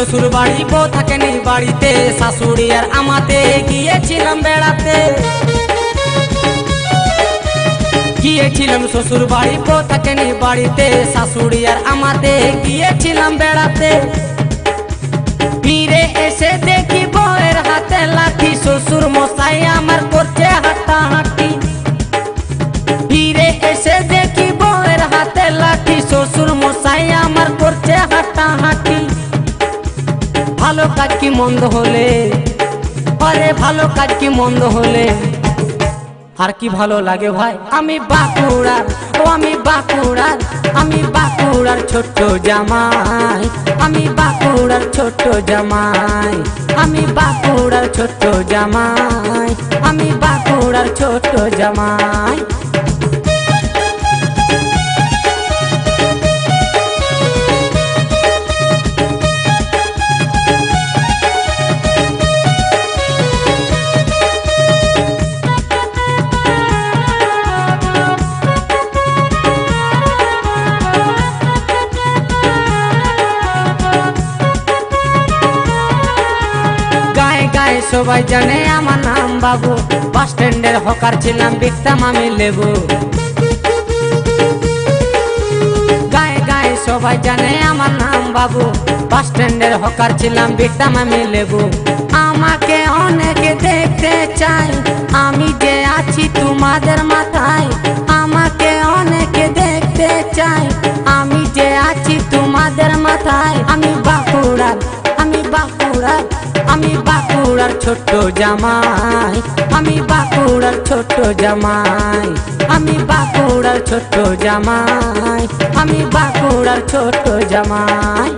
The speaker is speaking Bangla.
শ্বশুর বাড়ি, বউ থাকেনি বাড়িতে, শাশুড়ি আর আমাতে গিয়েছিলাম বেড়াতে। গিয়েছিলাম শ্বশুর বাড়ি, বউ থাকেনি বাড়িতে, শাশুড়ি আর আমাতে গিয়েছিলাম বেড়াতে। ফিরে এসে দেখি বউয়ের হাতে লাঠি, শ্বশুর মশাই আমার করছে হাঁটাহাঁটি। ফিরে এসে দেখি বউয়ের হাতে লাঠি, শ্বশুর মশাই আমার করছে হাঁটাহাঁটি। ভালো কাজ কি মন্দ হলে, আরে ভালো কাজ কি মন্দ হলে আর কি ভালো লাগে ভাই। আমি বাঁকুড়ার, ও আমি বাঁকুড়ার, আমি বাঁকুড়ার ছোট্ট জামাই, আমি বাঁকুড়ার ছোট্ট জামাই, আমি বাঁকুড়ার ছোট্ট জামাই, আমি বাঁকুড়ার ছোট্ট জামাই। সবাই জানে আমার নাম বাবু, বাস স্ট্যান্ডের হকার ছিলাম, বিকতাম আমি লেবু। গায়ে গায়ে সবাই জানে আমার নাম বাবু, বাস স্ট্যান্ডের হকার ছিলাম, বিকতাম আমি লেবু। আমাকে অনেকে দেখতে চাই, আমি যে আছি তোমাদের মাথায়। আমাকে অনেকে দেখতে চাই, আমি যে আছি তোমাদের মাথায়। আমি বাঁকুড়ার, আমি বাঁকুড়ার, আমি বাঁকুড়ার ছোট্ট জামাই, আমি বাঁকুড়ার ছোট্ট জামাই, আমি বাঁকুড়ার ছোট্ট জামাই, আমি বাঁকুড়ার ছোট্ট জামাই।